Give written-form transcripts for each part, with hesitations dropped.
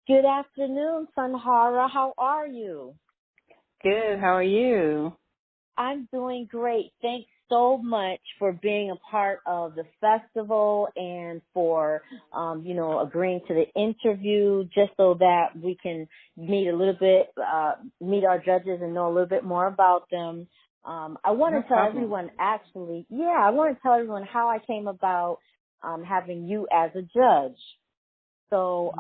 Good afternoon, Sonhara. How are you? Good. How are you? I'm doing great. Thanks so much for being a part of the festival and for, agreeing to the interview just so that we can meet our judges and know a little bit more about them. I want to tell everyone I want to tell everyone how I came about having you as a judge. So,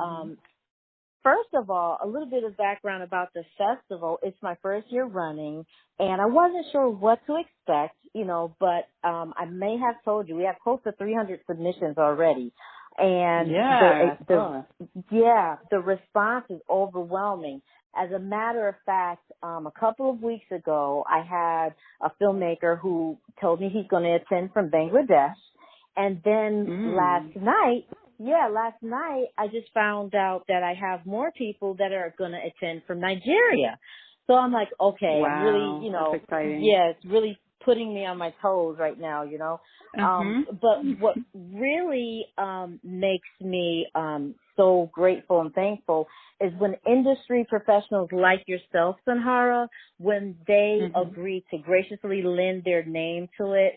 first of all, a little bit of background about the festival. It's my first year running, and I wasn't sure what to expect, but I may have told you we have close to 300 submissions already. And the response is overwhelming. As a matter of fact, a couple of weeks ago, I had a filmmaker who told me he's going to attend from Bangladesh. And then last night, I just found out that I have more people that are going to attend from Nigeria. So I'm like, okay, wow, I'm really, that's exciting. it's really putting me on my toes right now, But what really makes me so grateful and thankful is when industry professionals like yourself, Sonhara, when they agree to graciously lend their name to it.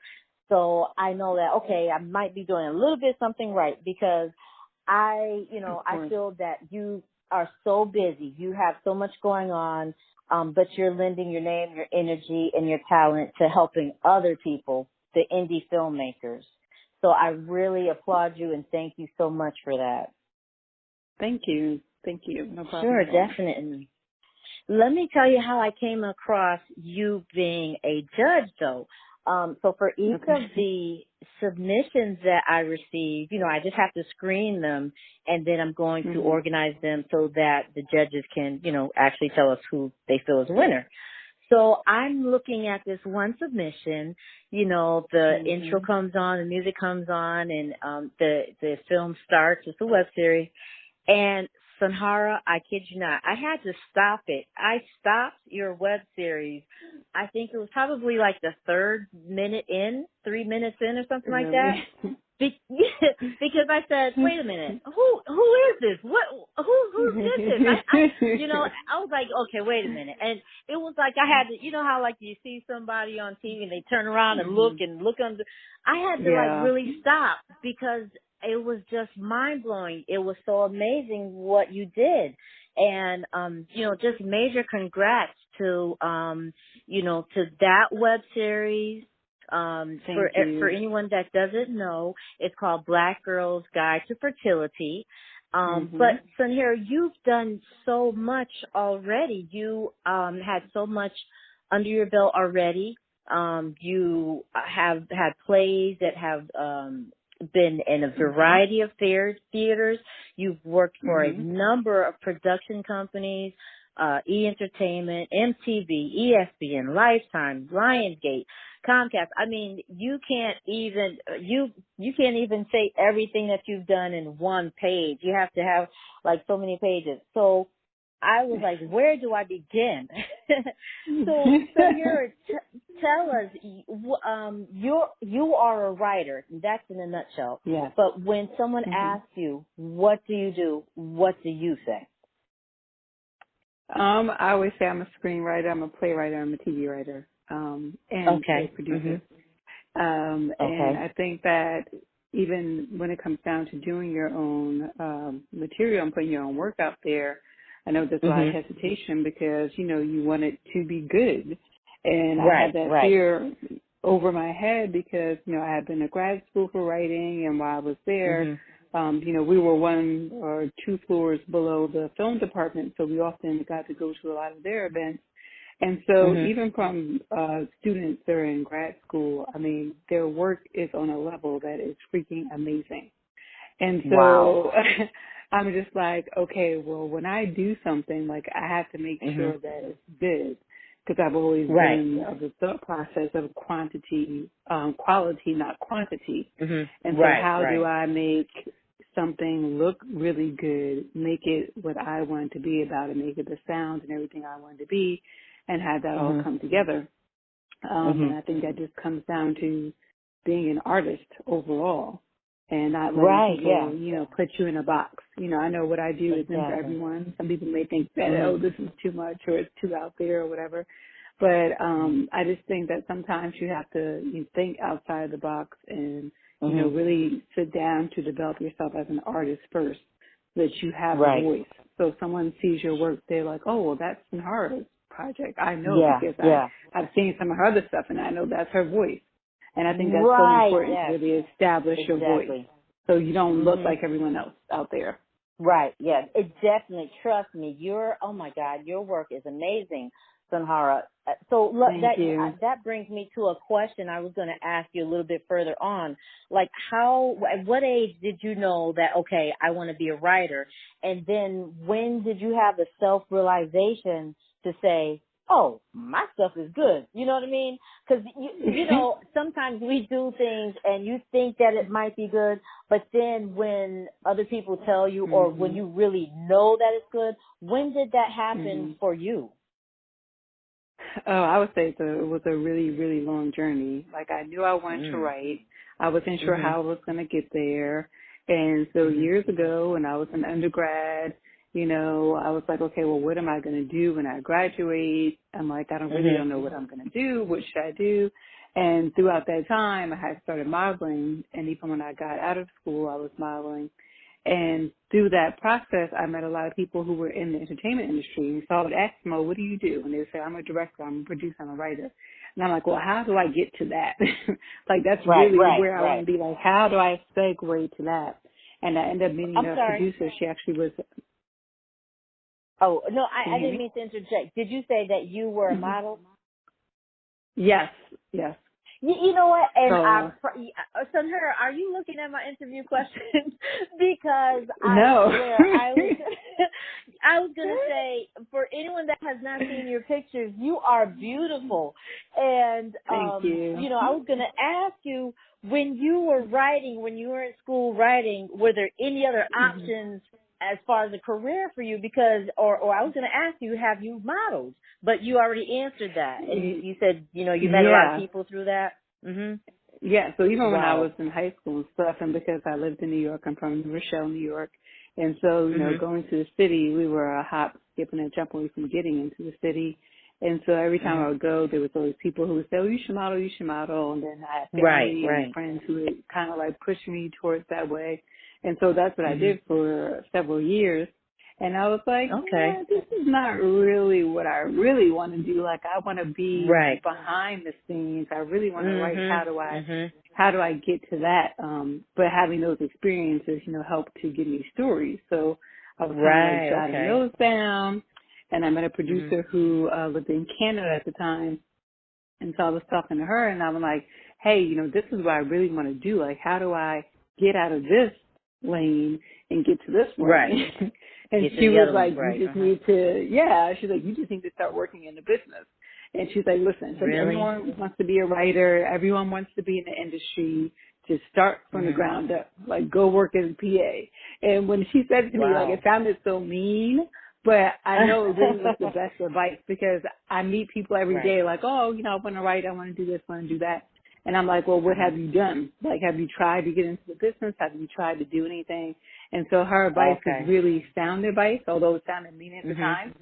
So I know that, okay, I might be doing a little bit something right because I feel that you are so busy. You have so much going on, but you're lending your name, your energy, and your talent to helping other people, the indie filmmakers. So I really applaud you and thank you so much for that. Thank you. No problem. Sure, definitely. Let me tell you how I came across you being a judge, though. So for each of the submissions that I receive, I just have to screen them, and then I'm going to organize them so that the judges can, actually tell us who they feel is a winner. So I'm looking at this one submission, the intro comes on, the music comes on, and the film starts. It's a web series. And Sonhara, I kid you not, I had to stop it. I stopped your web series. I think it was probably like the 3 minutes in or something like that. Because I said, wait a minute, who is this? Who did this? I was like, okay, wait a minute. And it was like I had to, how like you see somebody on TV and they turn around and look under. I had to like really stop because it was just mind blowing. It was so amazing what you did. And, just major congrats to, to that web series. For anyone that doesn't know, it's called Black Girls Guide to Fertility. But Sonhara, you've done so much already. You, had so much under your belt already. You have had plays that have, been in a variety of theaters. You've worked for a number of production companies, E-Entertainment, MTV, ESPN, Lifetime, Lionsgate, Comcast. I mean, you can't even say everything that you've done in one page. You have to have like so many pages. So I was like, where do I begin? So tell us, you are a writer. That's in a nutshell. Yes. But when someone asks you, what do you do? What do you say? I always say I'm a screenwriter, I'm a playwright, I'm a TV writer, and a producer. And I think that even when it comes down to doing your own material and putting your own work out there, I know there's a lot of hesitation because, you want it to be good. And I had that fear over my head because, I had been to grad school for writing, and while I was there, we were 1 or 2 floors below the film department, so we often got to go to a lot of their events. And so even from students that are in grad school, I mean, their work is on a level that is freaking amazing. And so I'm just like, okay, well, when I do something, like I have to make sure that it's good, because I've always been of the thought process of quality, not quantity. And so how do I make something look really good, make it what I want it to be about, and make it the sound and everything I want it to be, and have that all come together. And I think that just comes down to being an artist overall. and not letting people, put you in a box. I know what I do isn't for everyone. Some people may think that, this is too much or it's too out there or whatever. But I just think that sometimes you have to think outside the box and, really sit down to develop yourself as an artist first, so that you have a voice. So if someone sees your work, they're like, oh, well, that's Sonhara's project. I know because I've seen some of her other stuff, and I know that's her voice. And I think that's so important to really establish your voice, so you don't look like everyone else out there. Right, yes. It definitely, trust me, oh my God, your work is amazing, Sonhara. So look, that brings me to a question I was going to ask you a little bit further on. Like at what age did you know that, okay, I want to be a writer? And then when did you have the self-realization to say, oh, my stuff is good? You know what I mean? Because, sometimes we do things and you think that it might be good, but then when other people tell you or when you really know that it's good, when did that happen for you? Oh, I would say it was a really, really long journey. Like, I knew I wanted to write. I wasn't sure how I was going to get there. And so years ago, when I was an undergrad, I was like, okay, well, what am I going to do when I graduate? I'm like, I don't know what I'm going to do. What should I do? And throughout that time, I had started modeling. And even when I got out of school, I was modeling. And through that process, I met a lot of people who were in the entertainment industry. So I would ask them, oh, what do you do? And they would say, I'm a director, I'm a producer, I'm a writer. And I'm like, well, how do I get to that? Like, that's really where I want to be. Like, how do I segue to that? And I ended up meeting a producer. She actually was... Oh, no, I didn't mean to interject. Did you say that you were a model? Yes. You know what? And Sonhara, are you looking at my interview questions? Because no. I was going to say, for anyone that has not seen your pictures, you are beautiful. And, thank you. I was going to ask you, when you were in school writing, were there any other options as far as a career for you? Because, or I was going to ask you, have you modeled? But you already answered that. And you said, you met a lot of people through that. Yeah, so even when I was in high school and stuff, and because I lived in New York, I'm from New Rochelle, New York, and so, going to the city, we were a hop, skip, and a jump away from getting into the city. And so every time I would go, there was always people who would say, oh, you should model. And then I had family and friends who would kind of like push me towards that way. And so that's what I did for several years. And I was like, okay, this is not really what I really want to do. Like, I want to be behind the scenes. I really want to write. How do I get to that? But having those experiences, help to give me stories. So I was kind of like jotting those down. And I met a producer who lived in Canada at the time. And so I was talking to her, and I was like, hey, this is what I really want to do. Like, how do I get out of this lane and get to this lane? And she was like, you just need to, she's like, you just need to start working in the business. And she's like, listen, so everyone wants to be a writer. Everyone wants to be in the industry. Just start from the ground up. Like, go work as a PA. And when she said it to me, like, it sounded so mean, but I know it really was the best advice, because I meet people every day like, oh, I want to write. I want to do this, I want to do that. And I'm like, well, what have you done? Like, have you tried to get into the business? Have you tried to do anything? And so her advice was really sound advice, although it sounded mean at the time.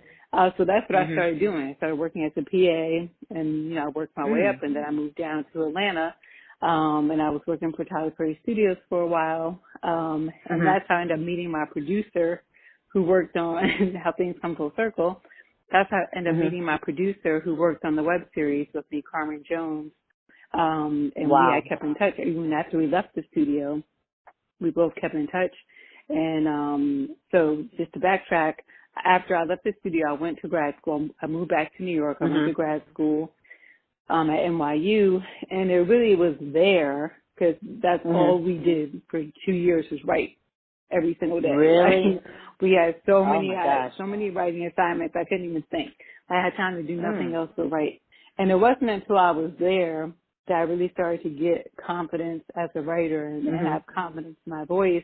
So that's what I started doing. I started working as a PA, and, I worked my way up, and then I moved down to Atlanta, and I was working for Tyler Perry Studios for a while. And that's how I ended up meeting my producer, who worked on How Things Come Full Circle. That's how I ended up meeting my producer, who worked on the web series with me, Carmen Jones. And we had kept in touch. Even after we left the studio, we both kept in touch. And so just to backtrack, after I left the studio, I went to grad school. I moved back to New York. I went to grad school at NYU, and it really was there, because that's all we did for 2 years was write every single day. Really? Right? We had so many writing assignments, I couldn't even think. I had time to do nothing else but write. And it wasn't until I was there that I really started to get confidence as a writer and have confidence in my voice.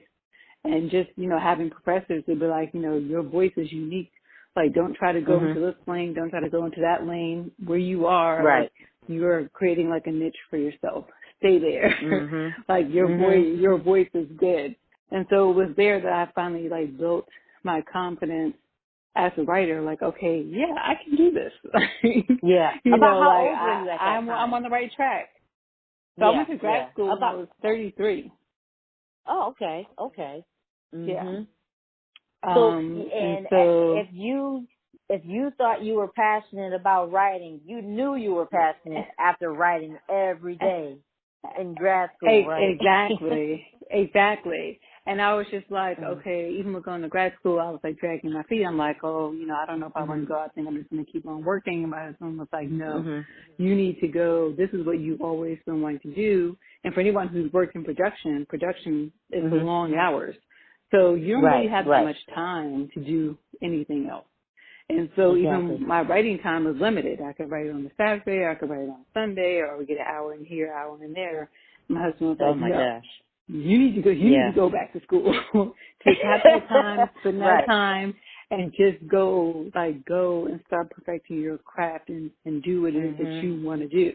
And just, having professors to be like, your voice is unique. Like, don't try to go into this lane. Don't try to go into that lane. Where you are, like, you're creating like a niche for yourself. stay there. Like your voice is good. And so it was there that I finally like built my confidence as a writer. Like, okay, yeah, I can do this. Yeah. You About know, how like old were you at that time? I'm on the right track. So I went to grad school when I was 33. Oh, okay, okay. Yeah. So, and so if you thought you were passionate about writing, you knew you were passionate after writing every day in grad school, right? Exactly. And I was just like, okay, even with going to grad school, I was like dragging my feet. I'm like, oh, you know, I don't know if I want to go. I think I'm just going to keep on working. And my husband was like, no, you need to go. This is what you've always been wanting to do. And for anyone who's worked in production is for long hours. So you don't really have that much time to do anything else. And so even my writing time was limited. I could write it on a Saturday, I could write it on Sunday, or we get an hour in here, hour in there. My husband was like, no, you need to go, you need to go back to school. Take half that time, spend that time, and just go and start perfecting your craft and do what it is that you want to do.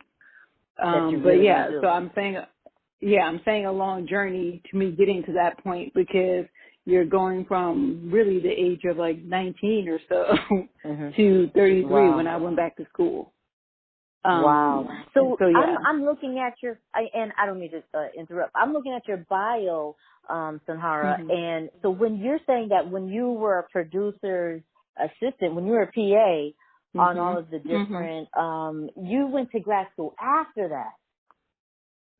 So I'm saying a long journey to me getting to that point, because you're going from really the age of like 19 or so to 33 when I went back to school. So I'm looking at your, and I don't mean to interrupt. I'm looking at your bio, Sonhara, and so when you're saying that when you were a producer's assistant, when you were a PA on all of the different, you went to grad school after that.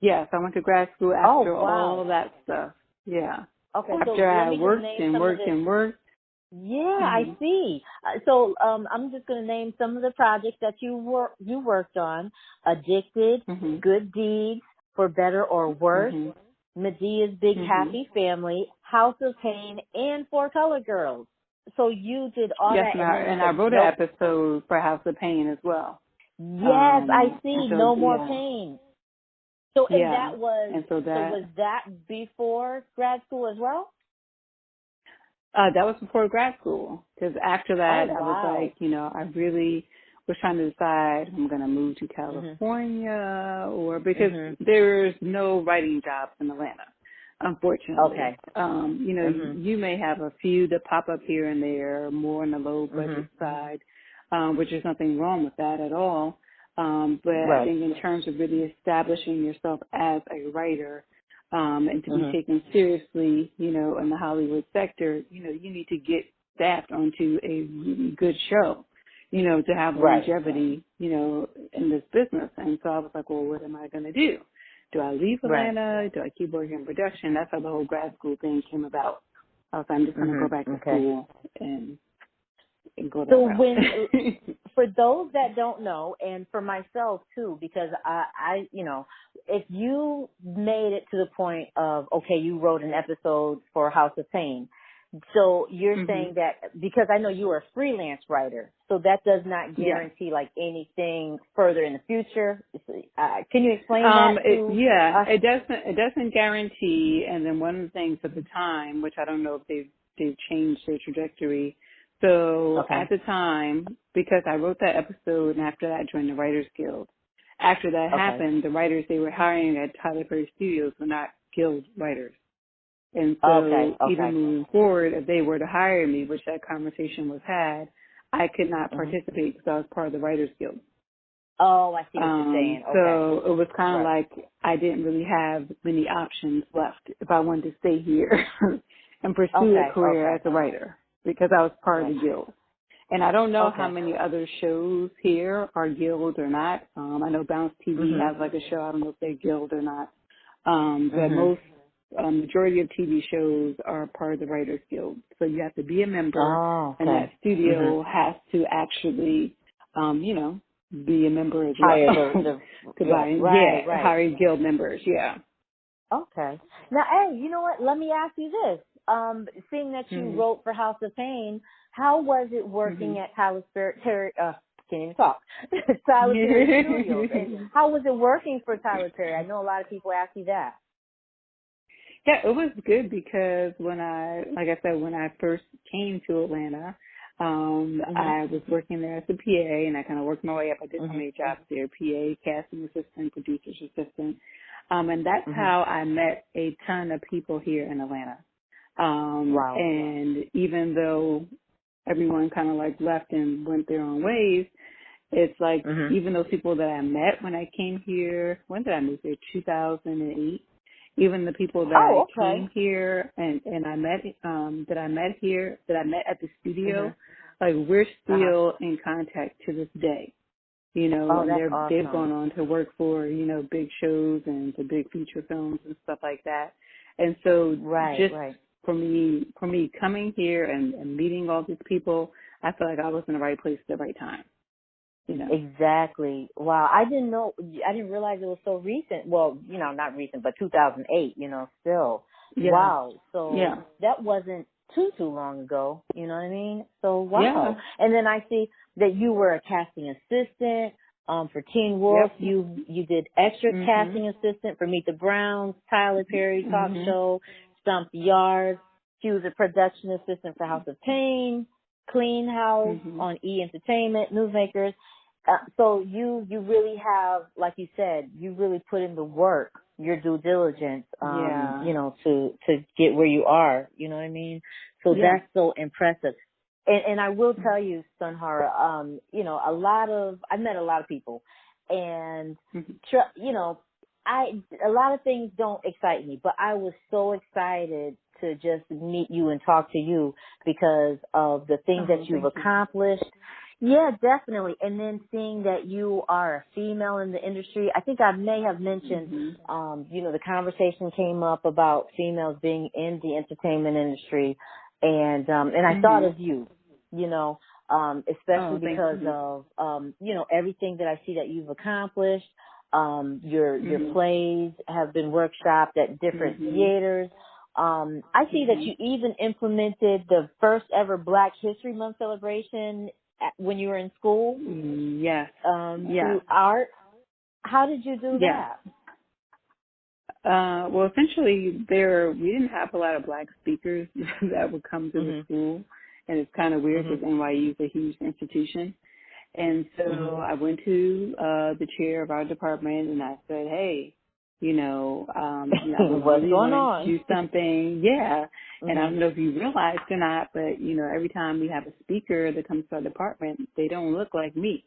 Yes, I went to grad school after all of that stuff. Yeah. Okay. After I worked. Yeah, I see. So I'm just going to name some of the projects that you worked on: Addicted, Good Deeds, For Better or Worse, Medea's Big Happy Family, House of Payne, and Four Color Girls. So you did all that. And I wrote an episode for House of Payne as well. Yes, I see. No More Pain. So was that before grad school as well? That was before grad school, because after that I was like, you know, I really was trying to decide if I'm going to move to California or because there's no writing jobs in Atlanta, unfortunately. You know, you may have a few that pop up here and there, more on the low budget side, which is nothing wrong with that at all. But I think in terms of really establishing yourself as a writer, and to be taken seriously, you know, in the Hollywood sector, you know, you need to get staffed onto a really good show, you know, to have longevity, you know, in this business. And so I was like, well, what am I going to do? Do I leave Atlanta? Do I keep working in production? That's how the whole grad school thing came about. I was like, I'm just going to go back to school and go that route. For those that don't know, and for myself too, because I, you know, if you made it to the point of, okay, you wrote an episode for House of Payne, so you're saying that, because I know you are a freelance writer, so that does not guarantee like anything further in the future. Can you explain that? It doesn't guarantee. And then one of the things at the time, which I don't know if they've changed their trajectory. So at the time, because I wrote that episode and after that I joined the Writers Guild. After that happened, the writers they were hiring at Tyler Perry Studios were not Guild writers. And so even moving forward, if they were to hire me, which that conversation was had, I could not participate because I was part of the Writers Guild. Oh, I see what you're saying. So it was kind of like I didn't really have many options left if I wanted to stay here and pursue a career as a writer, because I was part of the Guild. And I don't know how many other shows here are Guild or not. I know Bounce TV has like a show. I don't know if they're Guild or not. But most, majority of TV shows are part of the Writers Guild. So you have to be a member, and that studio has to actually, you know, be a member as well. Hire Guild members, Okay. Now, hey, you know what? Let me ask you this. Seeing that you wrote for House of Payne, how was it working at Tyler Perry? Can't even talk. Tyler Perry Studios. And how was it working for Tyler Perry? I know a lot of people ask you that. Yeah, it was good because when I first came to Atlanta, I was working there as a PA, and I kind of worked my way up. I did so many jobs there: PA, casting assistant, producer's assistant. And that's how I met a ton of people here in Atlanta. And even though everyone kind of like left and went their own ways, it's like even those people that I met when I came here, when did I move here? 2008. Even the people that I came here and I met that I met at the studio, like we're still in contact to this day. You know, and they've gone on to work for, you know, big shows and the big feature films and stuff like that. And so for me coming here and meeting all these people, I feel like I was in the right place at the right time. You know. Exactly. Wow. I didn't realize it was so recent. Well, you know, not recent, but 2008, you know, still. Yeah. Wow. So that wasn't too long ago. You know what I mean? So wow. Yeah. And then I see that you were a casting assistant for Teen Wolf. Yep. You did extra casting assistant for Meet the Browns, Tyler Perry Talk Show, Stomp the Yard. She was a production assistant for House of Payne, Clean House on E! Entertainment, Newsmakers. So you really have, like you said, you really put in the work, your due diligence, you know, to get where you are. You know what I mean? So that's so impressive. And I will tell you, Sonhara, you know, I met a lot of people, and you know, a lot of things don't excite me, but I was so excited to just meet you and talk to you because of the things that you've accomplished. Yeah, definitely. And then seeing that you are a female in the industry, I think I may have mentioned, you know, the conversation came up about females being in the entertainment industry, and I thought of you, you know, especially because of, you know, everything that I see that you've accomplished. Your plays have been workshopped at different theaters. I see that you even implemented the first ever Black History Month celebration when you were in school. Yes. Through art. How did you do that? Well, essentially, we didn't have a lot of Black speakers that would come to the school, and it's kind of weird because NYU is a huge institution. And so I went to the chair of our department and I said, hey, you know, what's going on? Do something. Yeah. And I don't know if you realized or not, but, you know, every time we have a speaker that comes to our department, they don't look like me.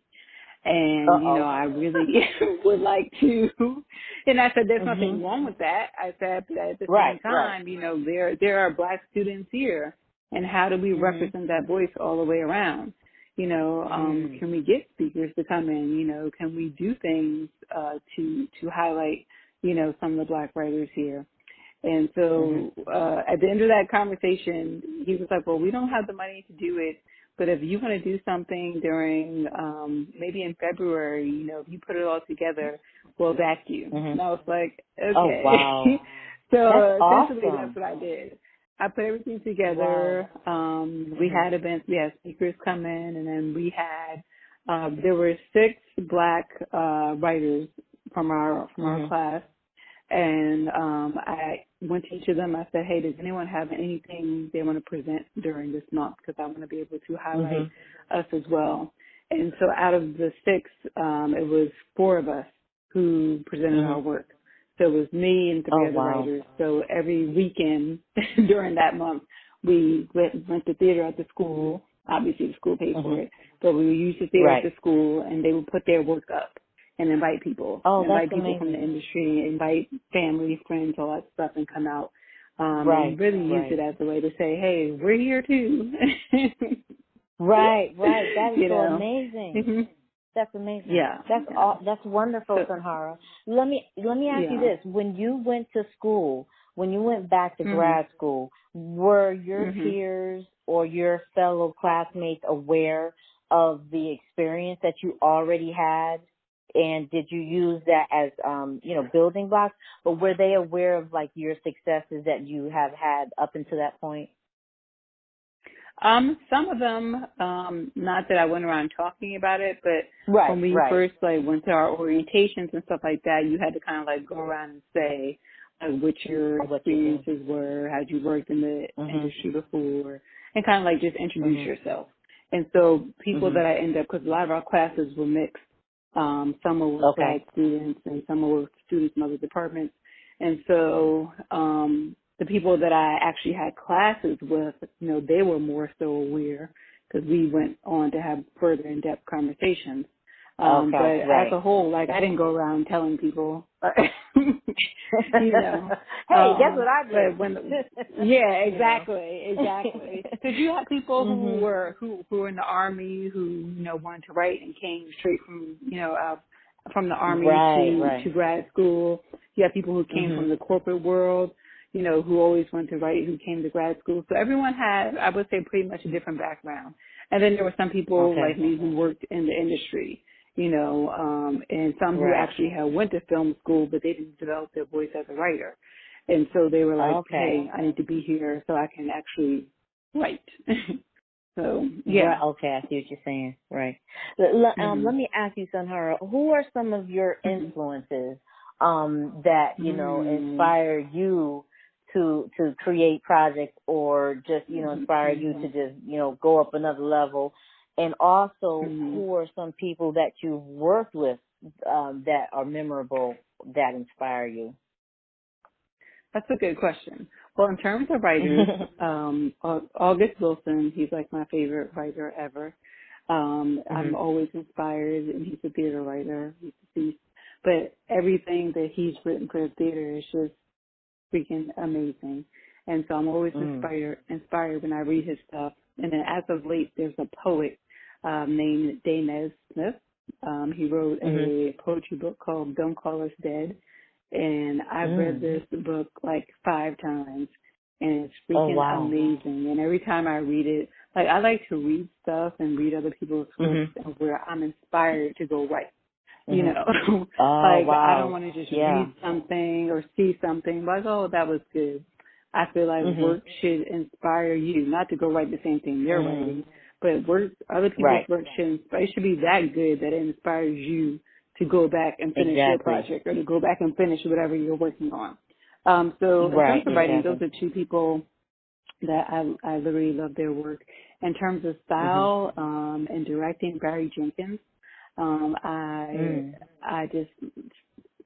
And, you know, I really would like to. And I said, there's nothing wrong with that. I said, but at the same time, you know, there are Black students here. And how do we represent that voice all the way around? You know, can we get speakers to come in? You know, can we do things to highlight, you know, some of the Black writers here? And so at the end of that conversation, he was like, well, we don't have the money to do it, but if you want to do something during maybe in February, you know, if you put it all together, we'll back you. And I was like, okay. Oh, wow. So that's essentially awesome. that's what I did. I put everything together. Wow. We had events. We had speakers come in, and then we had there were 6 Black writers from our class, and I went to each of them. I said, "Hey, does anyone have anything they want to present during this month? Because I want to be able to highlight us as well." And so, out of the 6, it was 4 of us who presented our work. So it was me and 3 other writers. So every weekend during that month, we went to theater at the school. Obviously, the school paid for it. But we would use the theater at the school, and they would put their work up and invite people. Invite people from the industry, invite family, friends, all that stuff, and come out. And really use it as a way to say, hey, we're here too. Right. That is so amazing. That's amazing. Yeah. That's wonderful, Sonhara. Let me ask you this. When you went to school, when you went back to grad school, were your peers or your fellow classmates aware of the experience that you already had? And did you use that as, you know, building blocks? Or were they aware of, like, your successes that you have had up until that point? Some of them, not that I went around talking about it, but when we first went to our orientations and stuff like that, you had to kind of go around and say what your experiences were, had you worked in the industry before, and kind of just introduce yourself. And so people that I ended up, because a lot of our classes were mixed, Some are with grad students, and some are with students in other departments. And so the people that I actually had classes with, they were more so aware because we went on to have further in-depth conversations. But as a whole, I didn't go around telling people, Hey, guess what I did? Yeah, exactly. Because you have people who were in the Army who, wanted to write and came straight from the Army to grad school. You have people who came from the corporate world, who always wanted to write, who came to grad school. So everyone had, I would say, pretty much a different background. And then there were some people like me who worked in the industry, and some who actually had went to film school, but they didn't develop their voice as a writer. And so they were like, hey, I need to be here so I can actually write. So, yeah. Right, I see what you're saying. Right. Let me ask you, Sonhara, who are some of your influences that, inspire you to create projects or just, inspire you to just, go up another level? And also, who are some people that you've worked with that are memorable, that inspire you? That's a good question. Well, in terms of writers, August Wilson, he's like my favorite writer ever. I'm always inspired, and he's a theater writer. He's deceased. But everything that he's written for theater is just freaking amazing. And so I'm always inspired when I read his stuff. And then as of late, there's a poet named Danez Smith. He wrote a poetry book called Don't Call Us Dead. And I've read this book like 5 times, and it's freaking amazing. And every time I read it, I like to read stuff and read other people's scripts where I'm inspired to go write. I don't want to just read something or see something like, oh, that was good. I feel like work should inspire you, not to go write the same thing you're writing, but other people's work should be that good that it inspires you to go back and finish your project or to go back and finish whatever you're working on. So in terms of writing, those are 2 people that I literally love their work. In terms of style and directing, Barry Jenkins, I just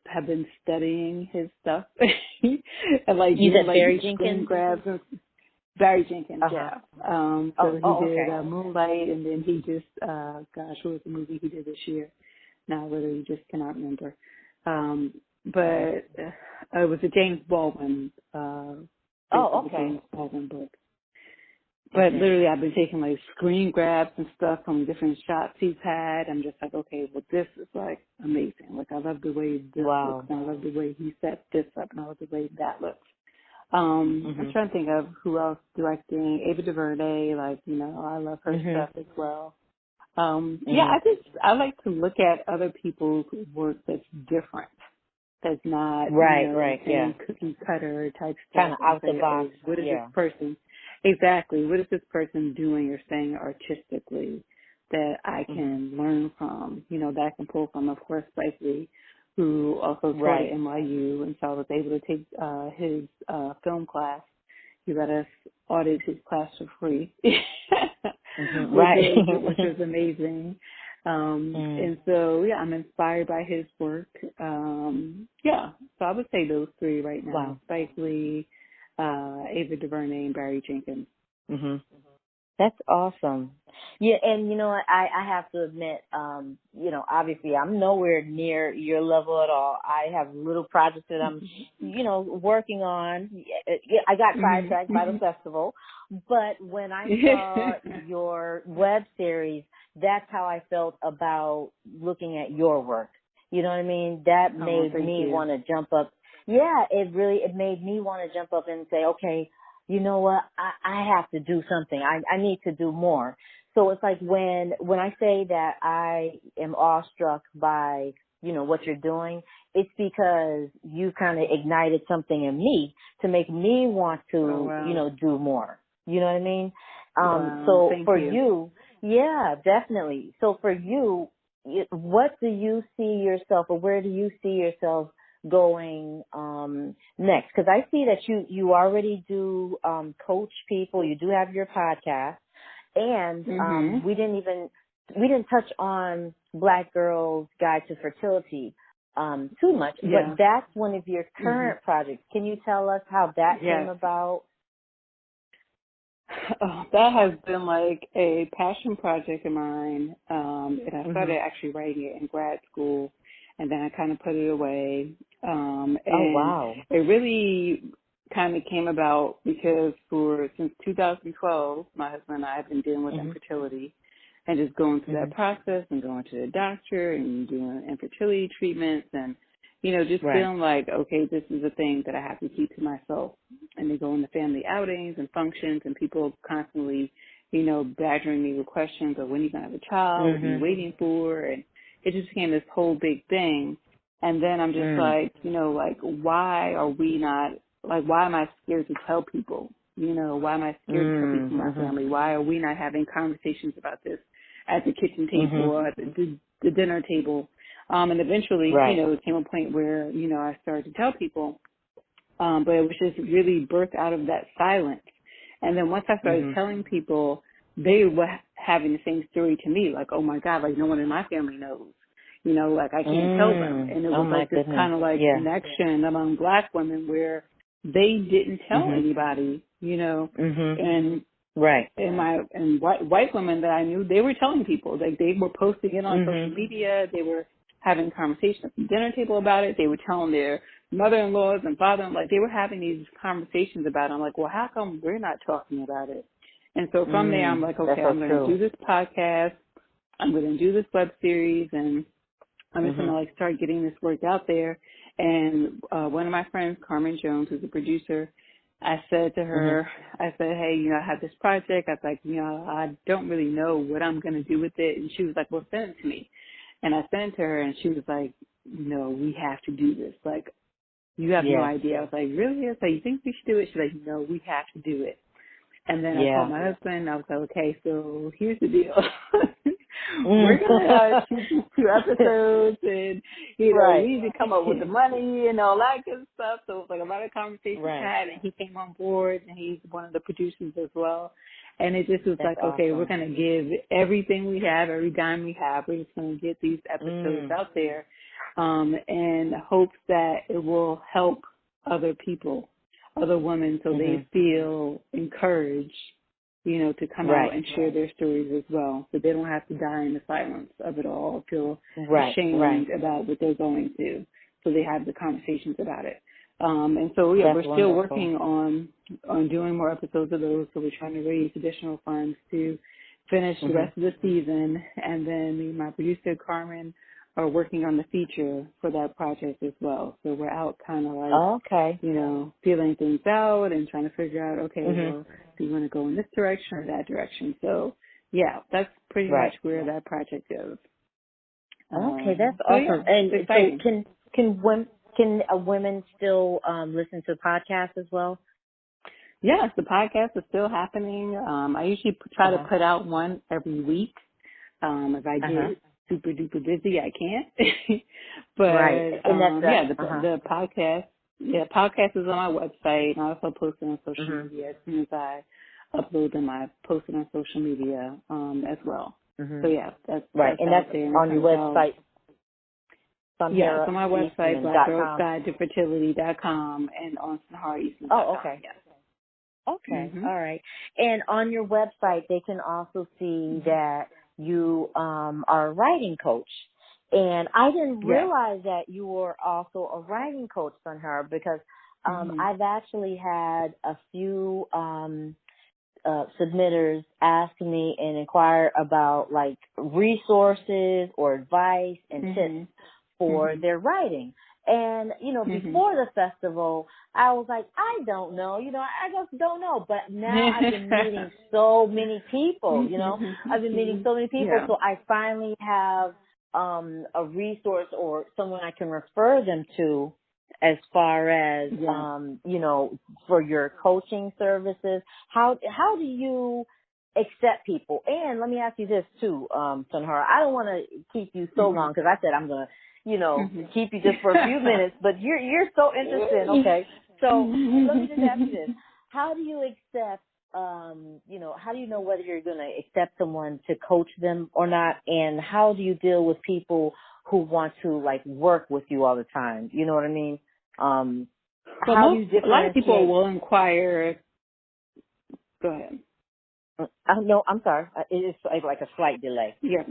have been studying his stuff. And you said Barry Jenkins? Grabs and Barry Jenkins, yeah. So he did Moonlight, and then he just, what was the movie he did this year? Now I literally just cannot remember. But it was a James Baldwin, James Baldwin book. But literally I've been taking screen grabs and stuff from different shots he's had. I'm just like, okay, well this is amazing. I love the way this looks, and I love the way he set this up, and I love the way that looks. I'm trying to think of who else directing. Ava DuVernay, I love her stuff as well. I like to look at other people's work that's different. That's not cookie cutter type stuff. Kind of out the box. What is this person? Exactly. What is this person doing or saying artistically that I can learn from? That I can pull from. Of course, Spike, who also taught at NYU, and so I was able to take his film class. He let us audit his class for free. Which was amazing. And so, I'm inspired by his work. So I would say those 3 right now. Spike Lee, Ava DuVernay, and Barry Jenkins. That's awesome. Yeah, and I have to admit, obviously I'm nowhere near your level at all. I have little projects that I'm, working on. I got sidetracked by the festival, but when I saw your web series, that's how I felt about looking at your work. You know what I mean? That made me want to jump up. Yeah, it made me want to jump up and say, okay, you know what? I have to do something. I need to do more. So it's like when I say that I am awestruck by, what you're doing, it's because you kind of ignited something in me to make me want to, do more. You know what I mean? So for you, yeah, definitely. So for you, what do you see yourself, or where do you see yourself going next? Because I see that you already do coach people. You do have your podcast, and we didn't even we didn't touch on Black Girls Guide to Fertility too much, but that's one of your current projects. Can you tell us how that came about? That has been like a passion project of mine, and I started actually writing it in grad school, and then I kind of put it away. And it really kind of came about because since 2012, my husband and I have been dealing with infertility and just going through that process and going to the doctor and doing infertility treatments and, just feeling like, okay, this is a thing that I have to keep to myself. And they go into family outings and functions and people constantly, badgering me with questions of when you're going to have a child, what are you waiting for? And it just became this whole big thing. And then I'm just like, why are we not, why am I scared to tell people? Why am I scared to tell people in my family? Why are we not having conversations about this at the kitchen table or at the dinner table? And eventually, it came a point where, I started to tell people, but it was just really birthed out of that silence. And then once I started telling people, they were having the same story to me, like, oh my God, like no one in my family knows. I can't tell them. And it was this kind of connection among Black women where they didn't tell anybody, and and white women that I knew, they were telling people, like they were posting it on social media, they were having conversations at the dinner table about it, they were telling their mother-in-laws and father-in-law, like they were having these conversations about it. I'm like, well, how come we're not talking about it? And so from there, I'm like, okay, I'm going to do this podcast, I'm going to do this web series, and I'm just going to start getting this work out there. And one of my friends, Carmen Jones, who's a producer, I said to her, I said, hey, I have this project. I was like, I don't really know what I'm going to do with it. And she was like, well, send it to me. And I sent it to her, and she was like, no, we have to do this. Like, you have no idea. I was like, really? I was like, you think we should do it? She's like, no, we have to do it. And then I called my husband. I was like, okay, so here's the deal. We're going to shoot these 2 episodes, and, we need to come up with the money and all that good stuff. So it was like a lot of conversations had, and he came on board, and he's one of the producers as well. And it just was okay, we're going to give everything we have, every dime we have. We're just going to get these episodes out there in hopes that it will help other people, other women, so they feel encouraged, to come out and share their stories as well, so they don't have to die in the silence of it all, feel ashamed about what they're going through, so they have the conversations about it. And so, we're still working on doing more episodes of those, so we're trying to raise additional funds to finish the rest of the season, and then me and my producer, Carmen, are working on the feature for that project as well. So we're out kind of like, feeling things out and trying to figure out, well, do you want to go in this direction or that direction? So, that's pretty much where that project goes. Okay, that's awesome. And so can women still listen to podcasts as well? Yes, the podcast is still happening. I usually try to put out one every week. If I get super duper busy, I can't. But the podcast is on my website, and I also post it on social media. As soon as I upload them, I post it on social media as well. So that's and that's on your website. Yeah, it's on my website, blackgirlsguideTofertility.com, and on SonharaEastman.com. Oh, okay. Yes. Okay, all right. And on your website, they can also see that you are a writing coach. And I didn't realize that you were also a writing coach, Sonhara, because I've actually had a few submitters ask me and inquire about like resources or advice and tips for their writing. And, before the festival, I was like, I don't know, I just don't know. But now I've been meeting so many people, I've been meeting so many people. So I finally have a resource or someone I can refer them to as far as, for your coaching services. How do you accept people? And let me ask you this too, Sonhara. I don't want to keep you so long because I said I'm going to, keep you just for a few minutes, but you're so interested. Okay. So let me just ask you this. How do you accept how do you know whether you're going to accept someone to coach them or not? And how do you deal with people who want to like work with you all the time? You know what I mean? How do you differentiate? A lot of people will inquire. Go ahead. No, I'm sorry. It's like a slight delay. Yeah.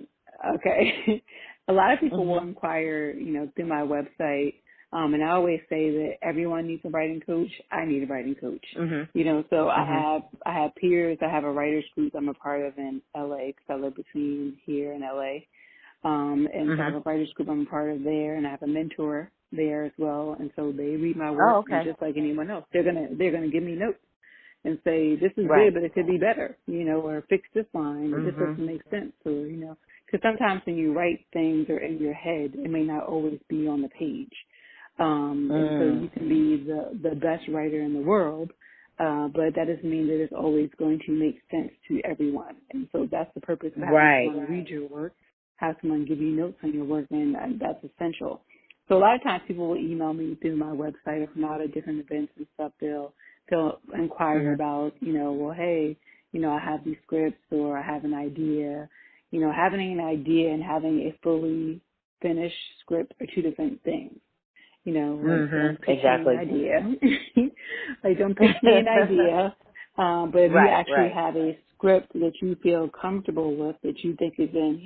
Okay. A lot of people will inquire, through my website. And I always say that everyone needs a writing coach. I need a writing coach. So I have peers. I have a writers group I'm a part of in LA because I live between here and LA. And so I have a writers group I'm a part of there, and I have a mentor there as well. And so they read my work, and just like anyone else, they're gonna give me notes and say, this is good, but it could be better, or fix this line, or this doesn't make sense, or, because sometimes when you write things or in your head, it may not always be on the page. And so you can be the best writer in the world, but that doesn't mean that it's always going to make sense to everyone. And so that's the purpose of having someone read your work, have someone give you notes on your work, and that's essential. So a lot of times people will email me through my website if I'm out at different events and stuff. They'll inquire about, well, hey, I have these scripts, or I have an idea. Having an idea and having a fully finished script are two different things. Don't pitch me an idea. Like, don't pitch me an idea. But if you actually have a script that you feel comfortable with, that you think is in,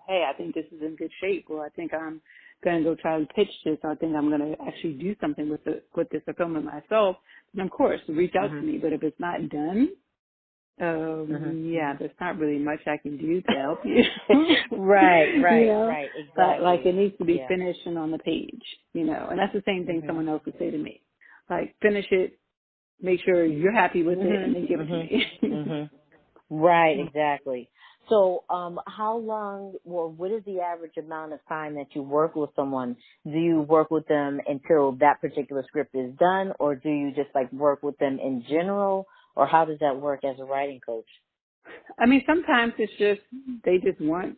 hey, I think this is in good shape, or I think I'm going to go try to pitch this, or I think I'm going to actually do something with this or film it myself, then of course, reach out to me. But if it's not done, there's not really much I can do to help you. Right, exactly. Like it needs to be finished and on the page, and that's the same thing someone else would say to me. Like, finish it, make sure you're happy with it, and then give it to me. Right, exactly. So, how long, what is the average amount of time that you work with someone? Do you work with them until that particular script is done, or do you just like work with them in general, or how does that work as a writing coach? I mean, sometimes it's just, they just want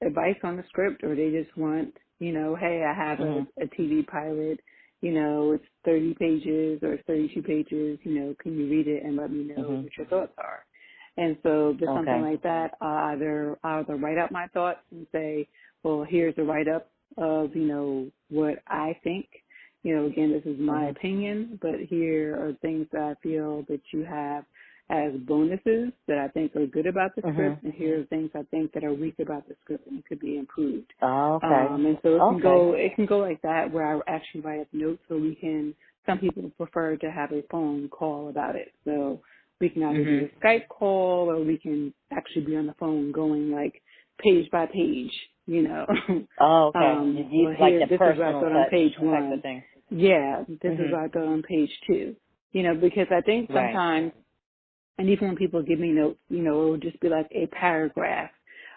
advice on the script, or they just want, hey, I have a TV pilot, it's 30 pages or 32 pages, can you read it and let me know what your thoughts are? And so there's something like that. I'll either write out my thoughts and say, well, here's a write-up of, what I think. Again, this is my opinion, but here are things that I feel that you have as bonuses that I think are good about the script, and here are things I think that are weak about the script and could be improved. And so it can go like that, where I actually write up notes, so some people prefer to have a phone call about it. So we can either do a Skype call, or we can actually be on the phone going like page by page, you this is what I thought on page 1. Yeah, this is what I thought on page 2. Because I think sometimes, and even when people give me notes, it will just be like a paragraph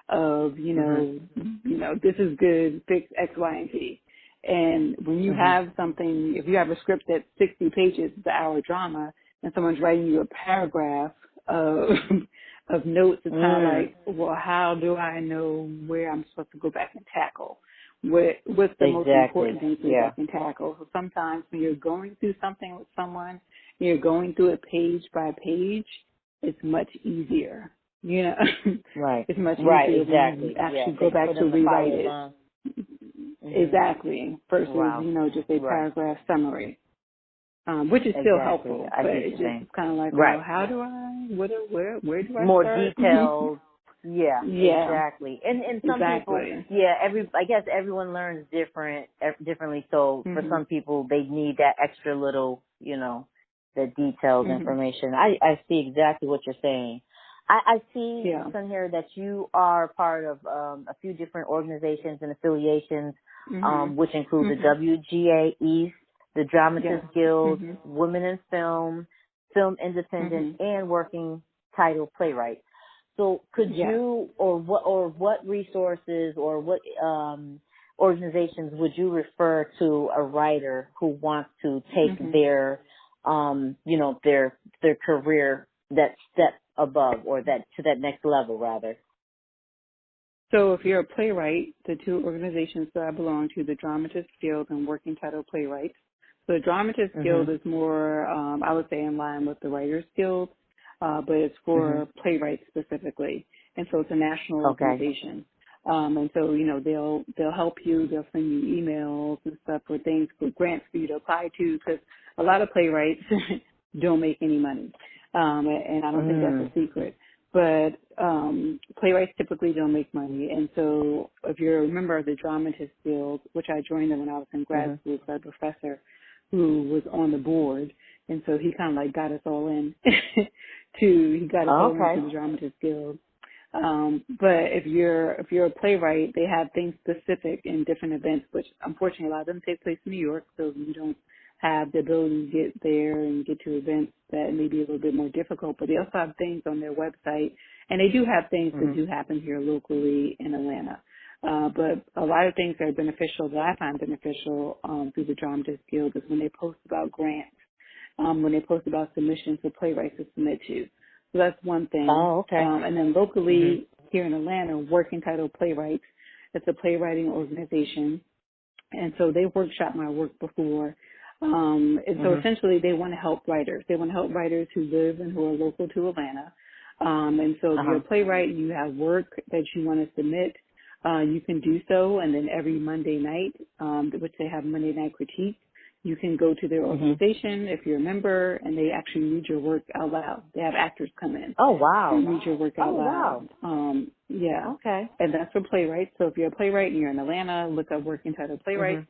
of, this is good, fix X, Y, and Z. And when you have something, if you have a script that's 60 pages, it's an hour drama, and someone's writing you a paragraph of notes, it's kind of like, well, how do I know where I'm supposed to go back and tackle? What's the most important thing to go back and tackle? So sometimes when you're going through something with someone, you're going through it page by page, it's much easier. It's much easier when you actually go back to rewrite it. Exactly. Versus, just a paragraph summary. Which is still helpful, but it's just kind of like, well, how do I, where do I more start? details? Exactly. And some people, I guess everyone learns differently. So for some people, they need that extra little, the detailed information. I see exactly what you're saying. I see, Sonhara, that you are part of a few different organizations and affiliations, which include the WGA East, the Dramatists Guild, Women in Film, Film Independent, and Working Title Playwright. So could you, or what resources or what organizations would you refer to a writer who wants to take their career that step above, or that to that next level rather? So if you're a playwright, the two organizations that I belong to, the Dramatists Guild and Working Title Playwright. So the Dramatists Guild is more, I would say, in line with the Writers Guild. but it's for playwrights specifically. And so it's a national organization. And so, they'll help you. They'll send you emails and stuff for things, for grants for you to apply to, because a lot of playwrights don't make any money. And I don't think that's a secret. But playwrights typically don't make money. And so if you're a member of the Dramatist Guild, which I joined them when I was in grad school, so I had a professor who was on the board. And so he kind of like got us all in he got us all into the Dramatist Guild. But if you're a playwright, they have things specific in different events, which unfortunately a lot of them take place in New York, so you don't have the ability to get there and get to events that may be a little bit more difficult. But they also have things on their website, and they do have things that do happen here locally in Atlanta. But a lot of things that are beneficial, that I find beneficial through the Dramatist Guild, is when they post about grants, when they post about submissions for playwrights to submit to. So that's one thing. And then locally here in Atlanta, Work Entitled Playwrights, it's a playwriting organization. And so they workshopped my work before. And so essentially they want to help writers. They want to help writers who live and who are local to Atlanta. And so if you're a playwright and you have work that you want to submit, you can do so. And then every Monday night, which they have Monday night critique, you can go to their organization if you're a member, and they actually read your work out loud. They have actors come in. Oh, wow. And read your work out loud. Wow. Okay. And that's for playwrights. So if you're a playwright and you're in Atlanta, look up Work Entitled Playwrights.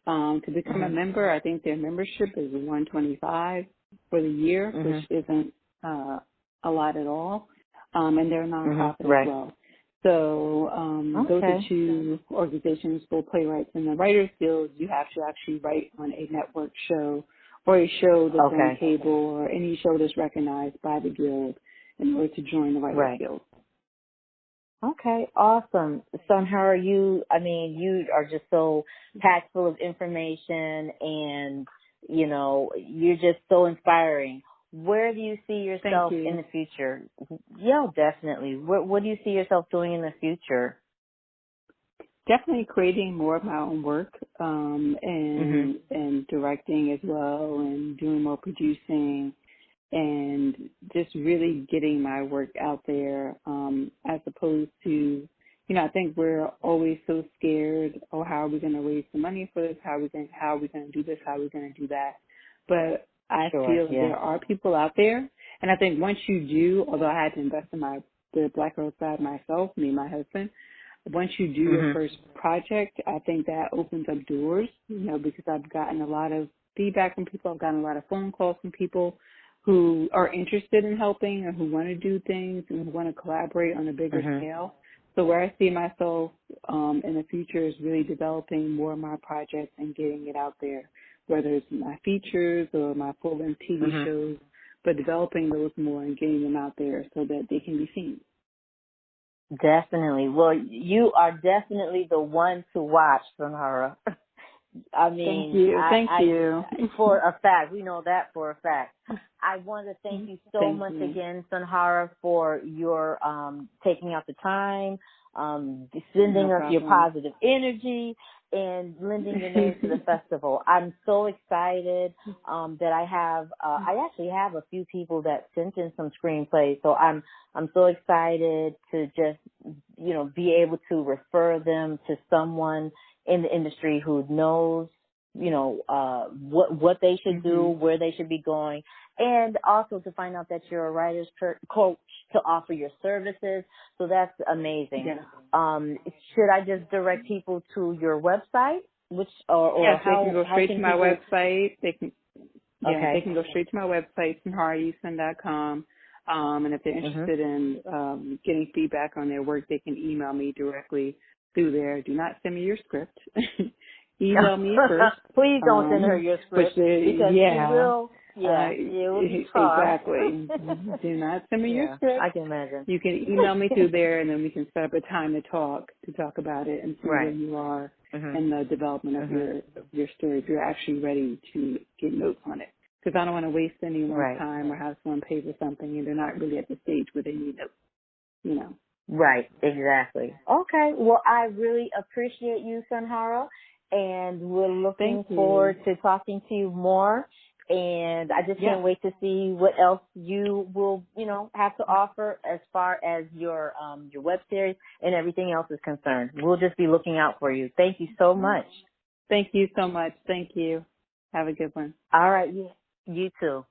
To become a member, I think their membership is $125 for the year, which isn't a lot at all. And they're a nonprofit as well. So those are two organizations for playwrights. In the Writers Guild, you have to actually write on a network show or a show that's on cable or any show that's recognized by the Guild in order to join the Writers Guild. Okay, awesome. Sonhara, you are just so packed full of information, and, you're just so inspiring. Where do you see yourself in the future? Yeah, definitely. What do you see yourself doing in the future? Definitely creating more of my own work, and directing as well, and doing more producing, and just really getting my work out there, as opposed to, I think we're always so scared, oh, how are we going to raise the money for this? How are we going to do this? How are we going to do that? But I feel there are people out there, and I think once you do, although I had to invest in the Black Girl side myself, me and my husband, once you do your first project, I think that opens up doors, because I've gotten a lot of feedback from people. I've gotten a lot of phone calls from people who are interested in helping or who want to do things and who want to collaborate on a bigger scale. So where I see myself in the future is really developing more of my projects and getting it out there, whether it's my features or my full-length TV shows, but developing those more and getting them out there so that they can be seen. Definitely. Well, you are definitely the one to watch, Sonhara. I mean, thank you. For a fact. We know that for a fact. I want to thank you so much again, Sonhara, for your taking out the time, sending us your positive energy, and lending your name to the festival. I'm so excited that I actually have a few people that sent in some screenplays, so I'm so excited to just, be able to refer them to someone in the industry who knows, what they should do, where they should be going, and also to find out that you're a writer's coach to offer your services. So that's amazing. Yeah. Should I just direct people to your website? Yes, they can go straight to my website. They can go straight to my website, sonharaeastman.com. And if they're interested in getting feedback on their work, they can email me directly through there. Do not send me your script. Email me first. Please don't send her your script, because you will. Yeah, it will be exactly. Do not send me your script. I can imagine. You can email me through there, and then we can set up a time to talk about it and see where you are in the development of your story, if you're actually ready to get notes on it. Because I don't want to waste anyone's time or have someone pay for something and they're not really at the stage where they need notes, Right, exactly. Okay, well, I really appreciate you, Sonhara, and we're looking forward to talking to you more. And I just can't wait to see what else you will, have to offer as far as your web series and everything else is concerned. We'll just be looking out for you. Thank you so much. Thank you so much. Thank you. Have a good one. All right. You too.